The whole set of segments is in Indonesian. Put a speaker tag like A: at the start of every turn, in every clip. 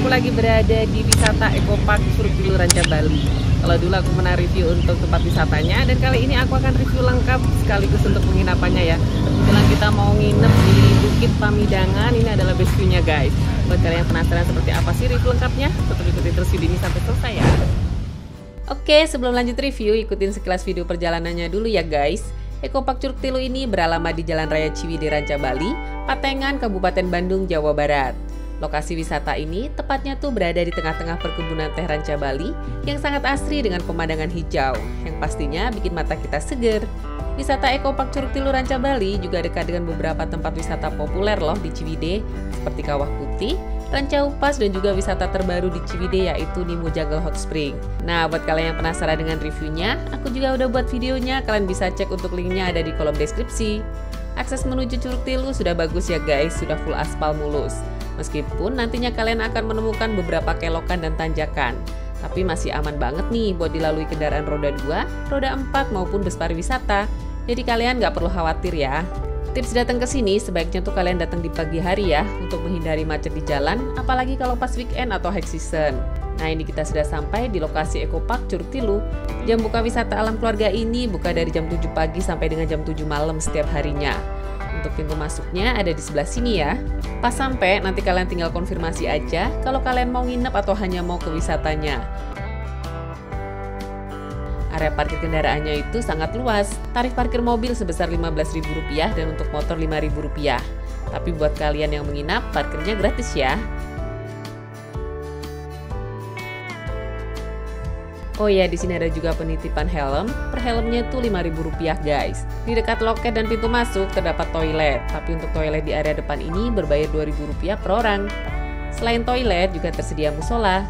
A: aku lagi berada di wisata Eco Park Curug Tilu Ranca Bali. Kalau dulu aku pernah review untuk tempat wisatanya, dan kali ini aku akan review lengkap sekaligus untuk penginapannya ya. Kebetulan kita mau nginep di Bukit Pamidangan, ini adalah base view-nya guys. Buat kalian yang penasaran seperti apa sih review lengkapnya, tetap ikuti terus video ini sampai selesai ya. Oke, sebelum lanjut review, ikutin sekilas video perjalanannya dulu ya guys. Eco Park Curug Tilu ini beralamat di Jalan Raya Ciwidey Ranca Bali, Patengan, Kabupaten Bandung, Jawa Barat. Lokasi wisata ini tepatnya tuh berada di tengah-tengah perkebunan teh Ranca Bali yang sangat asri dengan pemandangan hijau yang pastinya bikin mata kita seger. Wisata Eco Park Curug Tilu Ranca Bali juga dekat dengan beberapa tempat wisata populer loh di Ciwidey seperti Kawah Putih, Ranca Upas, dan juga wisata terbaru di Ciwidey yaitu Nemo Jungle Hot Spring. Nah, buat kalian yang penasaran dengan reviewnya, aku juga udah buat videonya, kalian bisa cek untuk linknya ada di kolom deskripsi. Akses menuju Curug Tilu sudah bagus ya guys, sudah full aspal mulus. Meskipun nantinya kalian akan menemukan beberapa kelokan dan tanjakan, tapi masih aman banget nih buat dilalui kendaraan roda 2, roda 4 maupun bus pariwisata. Jadi kalian nggak perlu khawatir ya. Tips datang ke sini sebaiknya tuh kalian datang di pagi hari ya untuk menghindari macet di jalan, apalagi kalau pas weekend atau high season. Nah, ini kita sudah sampai di lokasi Eco Park Curug Tilu. Jam buka wisata alam keluarga ini buka dari jam 7 pagi sampai dengan jam 7 malam setiap harinya. Untuk pintu masuknya ada di sebelah sini ya. Pas sampai nanti kalian tinggal konfirmasi aja kalau kalian mau nginep atau hanya mau ke wisatanya. Area parkir kendaraannya itu sangat luas. Tarif parkir mobil sebesar Rp15.000 dan untuk motor Rp5.000. Tapi buat kalian yang menginap, parkirnya gratis ya. Oh ya, di sini ada juga penitipan helm. Per helmnya itu Rp5.000 guys. Di dekat loket dan pintu masuk terdapat toilet. Tapi untuk toilet di area depan ini berbayar Rp2.000 per orang. Selain toilet juga tersedia musola.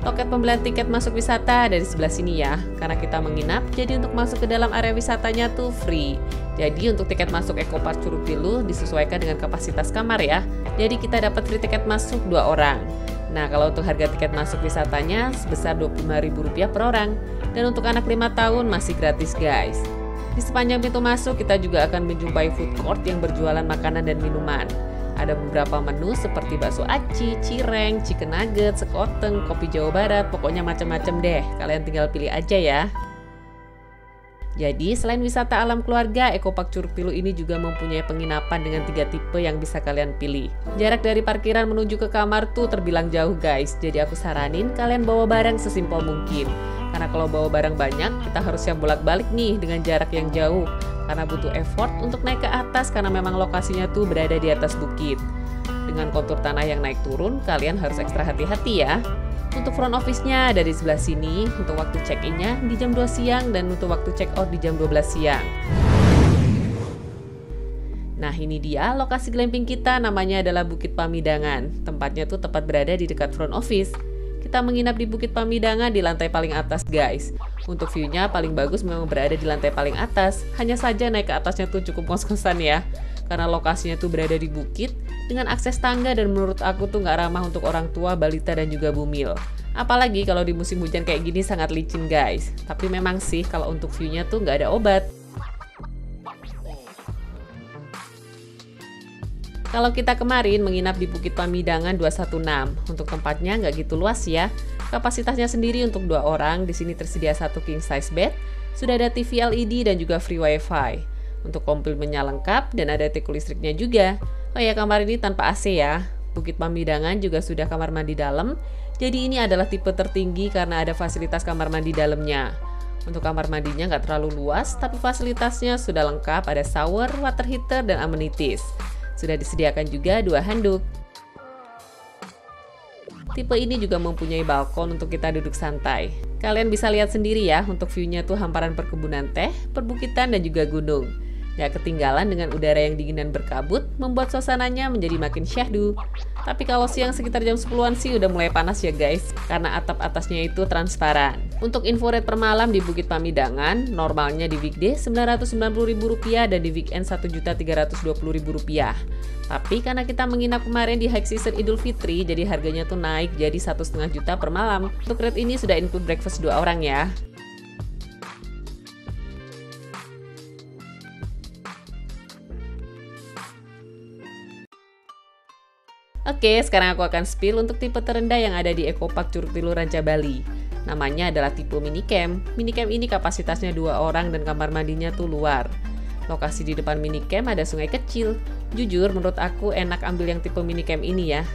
A: Loket pembelian tiket masuk wisata ada di sebelah sini ya. Karena kita menginap, jadi untuk masuk ke dalam area wisatanya tuh free. Jadi untuk tiket masuk Eco Park Curug Tilu disesuaikan dengan kapasitas kamar ya. Jadi kita dapat free tiket masuk 2 orang. Nah, kalau untuk harga tiket masuk wisatanya sebesar Rp25.000 per orang. Dan untuk anak 5 tahun masih gratis guys. Di sepanjang pintu masuk kita juga akan menjumpai food court yang berjualan makanan dan minuman. Ada beberapa menu seperti bakso aci, cireng, chicken nugget, sekoteng, kopi Jawa Barat, pokoknya macam-macam deh. Kalian tinggal pilih aja ya. Jadi selain wisata alam keluarga, Eco Park Curug Tilu ini juga mempunyai penginapan dengan 3 tipe yang bisa kalian pilih. Jarak dari parkiran menuju ke kamar tuh terbilang jauh guys. Jadi aku saranin kalian bawa barang sesimpel mungkin. Karena kalau bawa barang banyak, kita harus siap bolak-balik nih dengan jarak yang jauh. Karena butuh effort untuk naik ke atas karena memang lokasinya tuh berada di atas bukit. Dengan kontur tanah yang naik turun, kalian harus ekstra hati-hati ya. Untuk front office-nya ada di sebelah sini, untuk waktu check-in-nya di jam 2 siang dan untuk waktu check-out di jam 12 siang. Nah, ini dia lokasi glamping kita, namanya adalah Bukit Pamidangan. Tempatnya tuh tepat berada di dekat front office. Kita menginap di Bukit Pamidangan di lantai paling atas guys. Untuk view-nya paling bagus memang berada di lantai paling atas. Hanya saja naik ke atasnya tuh cukup ngos-ngosan ya. Karena lokasinya tuh berada di bukit dengan akses tangga dan menurut aku tuh nggak ramah untuk orang tua, balita, dan juga bumil. Apalagi kalau di musim hujan kayak gini sangat licin guys. Tapi memang sih kalau untuk view-nya tuh nggak ada obat. Kalau kita kemarin menginap di Bukit Pamidangan 216, untuk tempatnya nggak gitu luas ya. Kapasitasnya sendiri untuk 2 orang, di sini tersedia 1 king size bed, sudah ada TV LED dan juga free wifi. Untuk komplimennya lengkap dan ada teko listriknya juga. Oh ya, kamar ini tanpa AC ya. Bukit Pamidangan juga sudah kamar mandi dalam. Jadi ini adalah tipe tertinggi karena ada fasilitas kamar mandi dalamnya. Untuk kamar mandinya nggak terlalu luas, tapi fasilitasnya sudah lengkap, ada shower, water heater, dan amenities. Sudah disediakan juga 2 handuk. Tipe ini juga mempunyai balkon untuk kita duduk santai. Kalian bisa lihat sendiri ya, untuk view-nya tuh hamparan perkebunan teh, perbukitan, dan juga gunung. Gak ketinggalan dengan udara yang dingin dan berkabut, membuat suasananya menjadi makin syahdu. Tapi kalau siang sekitar jam 10-an sih udah mulai panas ya guys, karena atap atasnya itu transparan. Untuk info rate per malam di Bukit Pamidangan, normalnya di weekday Rp990.000 dan di weekend Rp1.320.000. Tapi karena kita menginap kemarin di high season Idul Fitri, jadi harganya tuh naik jadi Rp1,5 juta per malam. Untuk rate ini sudah include breakfast 2 orang ya. Oke, sekarang aku akan spill untuk tipe terendah yang ada di Eco Park Curug Tilu Ranca Bali. Namanya adalah tipe minicamp. Minicamp ini kapasitasnya 2 orang dan kamar mandinya tuh luar. Lokasi di depan minicamp ada sungai kecil. Jujur, menurut aku enak ambil yang tipe minicamp ini ya.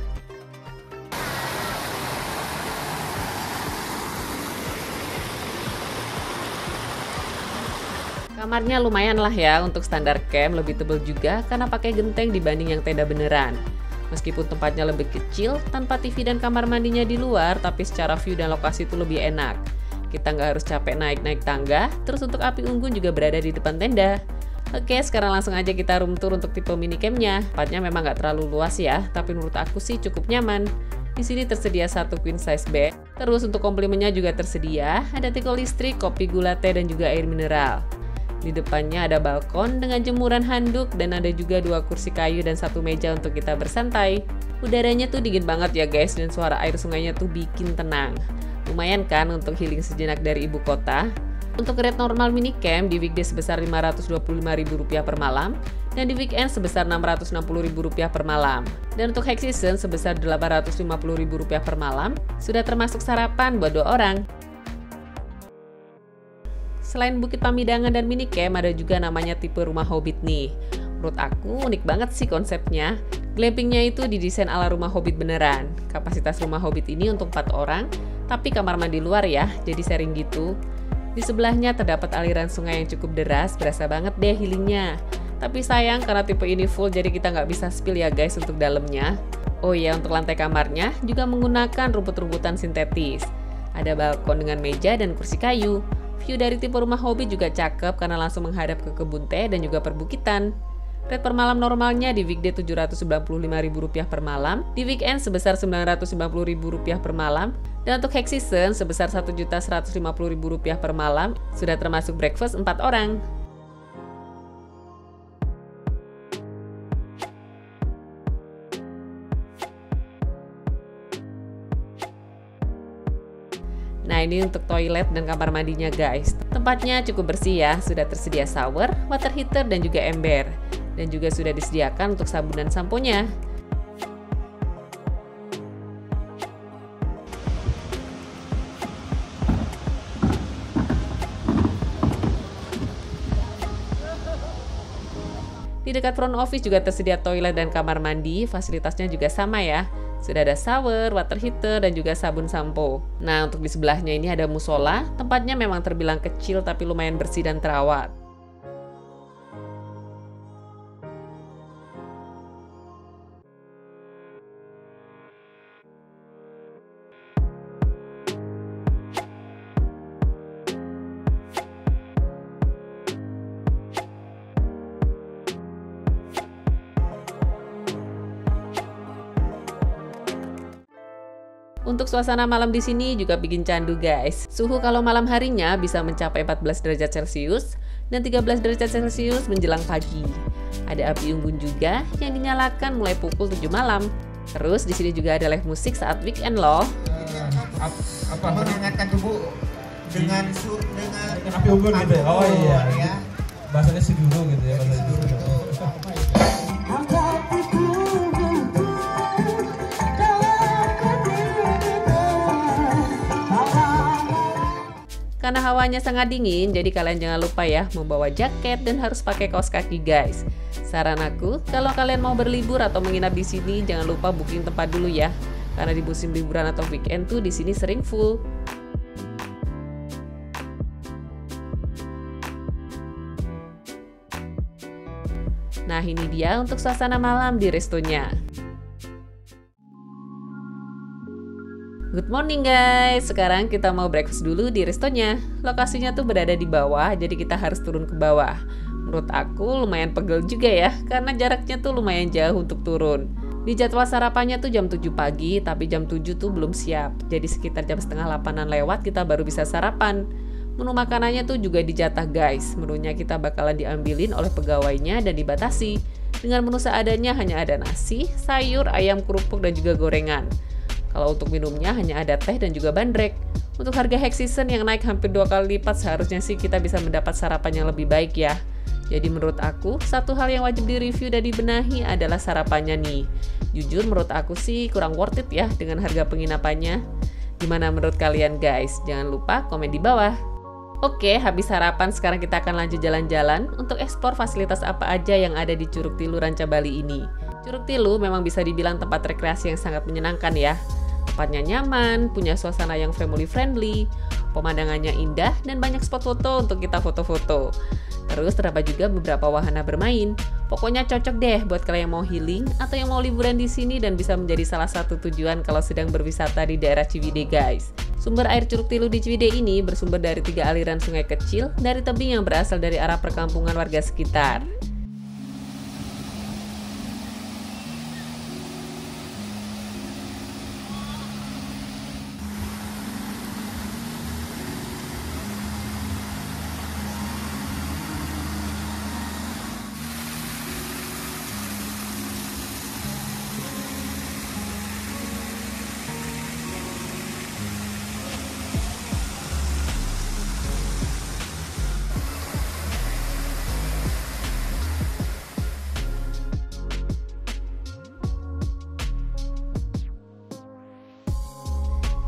A: Kamarnya lumayan lah ya untuk standar camp, lebih tebal juga karena pakai genteng dibanding yang tenda beneran. Meskipun tempatnya lebih kecil, tanpa TV dan kamar mandinya di luar, tapi secara view dan lokasi itu lebih enak. Kita nggak harus capek naik-naik tangga, terus untuk api unggun juga berada di depan tenda. Oke, sekarang langsung aja kita room tour untuk tipe minicampnya. Tempatnya memang nggak terlalu luas ya, tapi menurut aku sih cukup nyaman. Di sini tersedia 1 queen size bed. Terus untuk komplimennya juga tersedia, ada teko listrik, kopi gula teh, dan juga air mineral. Di depannya ada balkon dengan jemuran handuk dan ada juga 2 kursi kayu dan 1 meja untuk kita bersantai. Udaranya tuh dingin banget ya guys, dan suara air sungainya tuh bikin tenang. Lumayan kan untuk healing sejenak dari ibu kota. Untuk rate normal minicamp di weekday sebesar Rp525.000 per malam dan di weekend sebesar Rp660.000 per malam. Dan untuk high season sebesar Rp850.000 per malam, sudah termasuk sarapan buat 2 orang. Selain Bukit Pamidangan dan minicamp, ada juga namanya tipe rumah hobbit nih. Menurut aku unik banget sih konsepnya. Glampingnya itu didesain ala rumah hobbit beneran. Kapasitas rumah hobbit ini untuk 4 orang, tapi kamar mandi luar ya, jadi sharing gitu. Di sebelahnya terdapat aliran sungai yang cukup deras, berasa banget deh healingnya. Tapi sayang karena tipe ini full, jadi kita nggak bisa spill ya guys untuk dalamnya. Oh iya, untuk lantai kamarnya juga menggunakan rumput-rumputan sintetis. Ada balkon dengan meja dan kursi kayu. View dari tipe rumah hobbit juga cakep karena langsung menghadap ke kebun teh dan juga perbukitan. Rate per malam normalnya di weekday Rp795.000 per malam, di weekend sebesar Rp990.000 per malam, dan untuk high season sebesar Rp1.150.000 per malam, sudah termasuk breakfast 4 orang. Nah, ini untuk toilet dan kamar mandinya guys. Tempatnya cukup bersih ya, sudah tersedia shower, water heater, dan juga ember. Dan juga sudah disediakan untuk sabun dan samponya. Di dekat front office juga tersedia toilet dan kamar mandi, fasilitasnya juga sama ya. Sudah ada shower, water heater, dan juga sabun sampo. Nah, untuk di sebelahnya ini ada musola. Tempatnya memang terbilang kecil tapi lumayan bersih dan terawat. Untuk suasana malam di sini juga bikin candu guys. Suhu kalau malam harinya bisa mencapai 14 derajat Celcius dan 13 derajat Celcius menjelang pagi. Ada api unggun juga yang dinyalakan mulai pukul 7 malam. Terus di sini juga ada live musik saat weekend loh.
B: Apa menghangatkan tubuh dengan
C: api unggun gitu ya? Oh iya.
B: Ya.
C: Bahasanya siduru gitu ya, bahasa siduru.
A: Karena hawanya sangat dingin, jadi kalian jangan lupa ya membawa jaket dan harus pakai kaos kaki guys. Saran aku, kalau kalian mau berlibur atau menginap di sini, jangan lupa booking tempat dulu ya. Karena di musim liburan atau weekend tuh di sini sering full. Nah, ini dia untuk suasana malam di restonya. Good morning guys, sekarang kita mau breakfast dulu di restonya. Lokasinya tuh berada di bawah, jadi kita harus turun ke bawah. Menurut aku lumayan pegel juga ya, karena jaraknya tuh lumayan jauh untuk turun. Di jadwal sarapannya tuh jam 7 pagi, tapi jam 7 tuh belum siap. Jadi sekitar jam setengah 8-an lewat kita baru bisa sarapan. Menu makanannya tuh juga dijatah guys. Menunya kita bakalan diambilin oleh pegawainya dan dibatasi. Dengan menu seadanya hanya ada nasi, sayur, ayam kerupuk, dan juga gorengan. Kalau untuk minumnya hanya ada teh dan juga bandrek. Untuk harga high season yang naik hampir 2 kali lipat, seharusnya sih kita bisa mendapat sarapan yang lebih baik ya. Jadi menurut aku, satu hal yang wajib direview dan dibenahi adalah sarapannya nih. Jujur menurut aku sih kurang worth it ya dengan harga penginapannya. Gimana menurut kalian guys? Jangan lupa komen di bawah. Oke, habis sarapan sekarang kita akan lanjut jalan-jalan untuk eksplor fasilitas apa aja yang ada di Curug Tilu Ranca Bali ini. Curug Tilu memang bisa dibilang tempat rekreasi yang sangat menyenangkan ya. Tempatnya nyaman, punya suasana yang family friendly, pemandangannya indah, dan banyak spot foto untuk kita foto-foto. Terus terdapat juga beberapa wahana bermain. Pokoknya cocok deh buat kalian yang mau healing atau yang mau liburan di sini dan bisa menjadi salah satu tujuan kalau sedang berwisata di daerah Ciwidey guys. Sumber air Curug Tilu di Ciwidey ini bersumber dari 3 aliran sungai kecil dari tebing yang berasal dari arah perkampungan warga sekitar.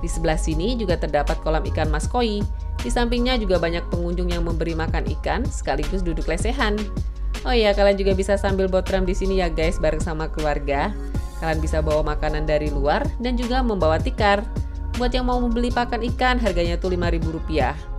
A: Di sebelah sini juga terdapat kolam ikan mas koi. Di sampingnya juga banyak pengunjung yang memberi makan ikan sekaligus duduk lesehan. Oh iya, kalian juga bisa sambil botram di sini ya guys bareng sama keluarga. Kalian bisa bawa makanan dari luar dan juga membawa tikar. Buat yang mau membeli pakan ikan harganya tuh Rp5.000.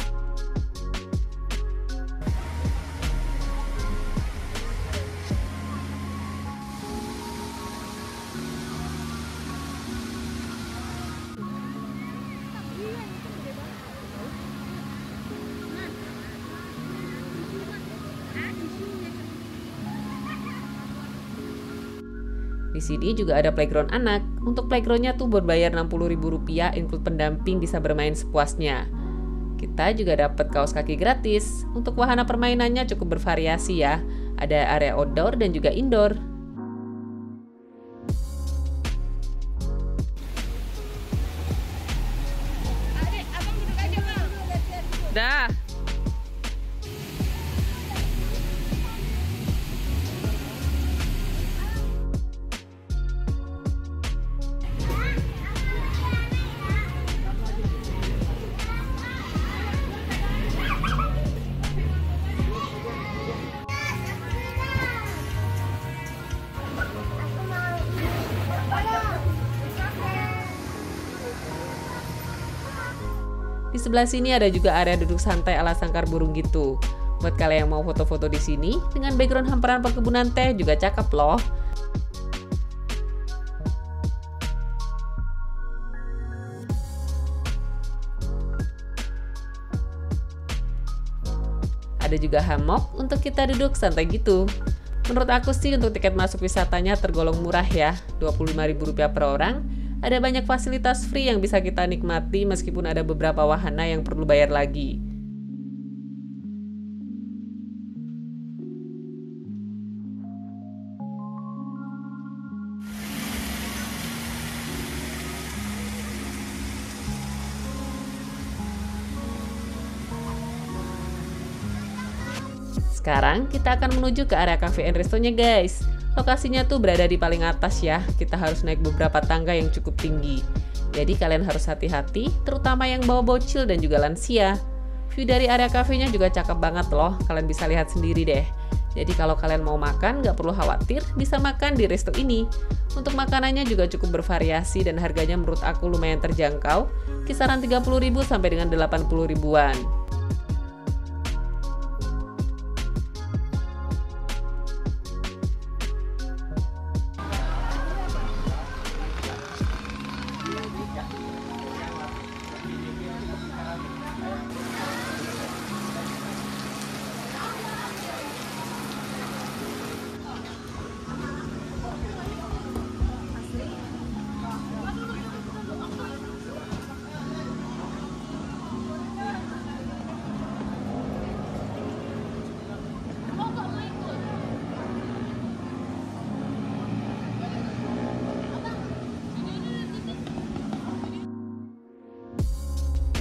A: Di sini juga ada playground anak. Untuk playgroundnya tuh berbayar Rp60.000, include pendamping bisa bermain sepuasnya. Kita juga dapat kaos kaki gratis. Untuk wahana permainannya cukup bervariasi ya. Ada area outdoor dan juga indoor. Dah. Di sebelah sini ada juga area duduk santai ala sangkar burung gitu. Buat kalian yang mau foto-foto di sini, dengan background hamparan perkebunan teh juga cakep loh. Ada juga hammock untuk kita duduk santai gitu. Menurut aku sih untuk tiket masuk wisatanya tergolong murah ya, Rp25.000 per orang. Ada banyak fasilitas free yang bisa kita nikmati meskipun ada beberapa wahana yang perlu bayar lagi. Sekarang kita akan menuju ke area cafe and restonya guys. Lokasinya tuh berada di paling atas ya, kita harus naik beberapa tangga yang cukup tinggi. Jadi kalian harus hati-hati, terutama yang bawa bocil dan juga lansia. View dari area kafenya juga cakep banget loh, kalian bisa lihat sendiri deh. Jadi kalau kalian mau makan, nggak perlu khawatir, bisa makan di resto ini. Untuk makanannya juga cukup bervariasi dan harganya menurut aku lumayan terjangkau, kisaran 30.000 sampai dengan 80.000-an.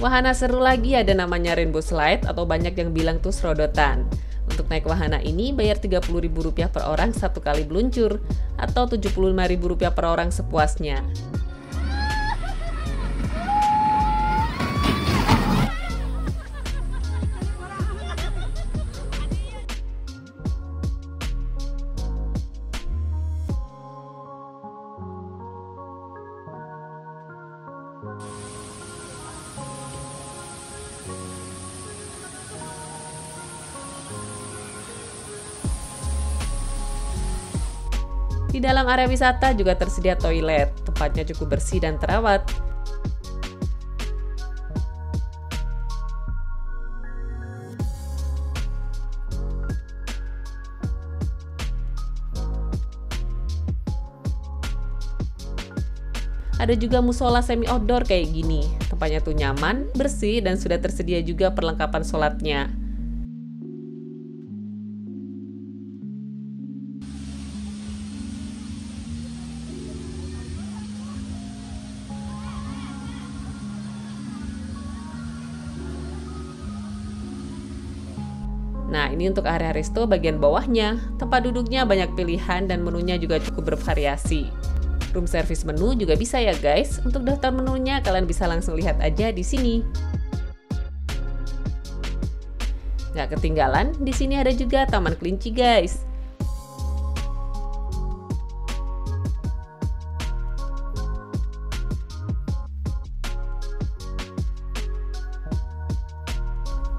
A: Wahana seru lagi ada namanya Rainbow Slide atau banyak yang bilang tuh serodotan. Untuk naik wahana ini bayar Rp30.000 per orang satu kali meluncur atau Rp75.000 per orang sepuasnya. Di dalam area wisata juga tersedia toilet, tempatnya cukup bersih dan terawat. Ada juga musola semi outdoor kayak gini, tempatnya tuh nyaman, bersih, dan sudah tersedia juga perlengkapan sholatnya. Nah, ini untuk area resto bagian bawahnya. Tempat duduknya banyak pilihan dan menunya juga cukup bervariasi. Room service menu juga bisa ya guys. Untuk daftar menunya kalian bisa langsung lihat aja di sini. Nggak ketinggalan, di sini ada juga taman kelinci guys.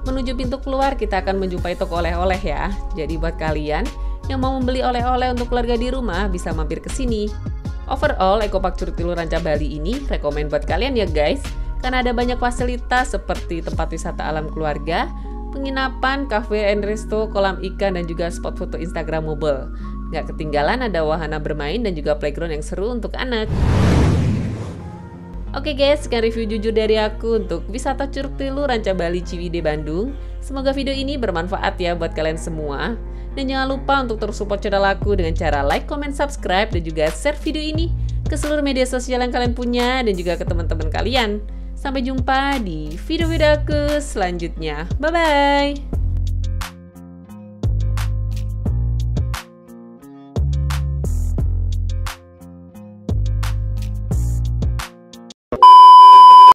A: Menuju pintu keluar, kita akan menjumpai toko oleh-oleh ya. Jadi buat kalian yang mau membeli oleh-oleh untuk keluarga di rumah, bisa mampir ke sini. Overall, Ecopark Curug Tilu Ranca Bali ini rekomen buat kalian ya guys, karena ada banyak fasilitas seperti tempat wisata alam keluarga, penginapan, cafe and resto, kolam ikan, dan juga spot foto Instagramable. Nggak ketinggalan ada wahana bermain dan juga playground yang seru untuk anak. Oke guys, sekian review jujur dari aku untuk wisata Curug Tilu Ranca Bali Ciwidey Bandung. Semoga video ini bermanfaat ya buat kalian semua. Dan jangan lupa untuk terus support channel aku dengan cara like, comment, subscribe, dan juga share video ini ke seluruh media sosial yang kalian punya dan juga ke teman-teman kalian. Sampai jumpa di video-video aku selanjutnya. Bye-bye!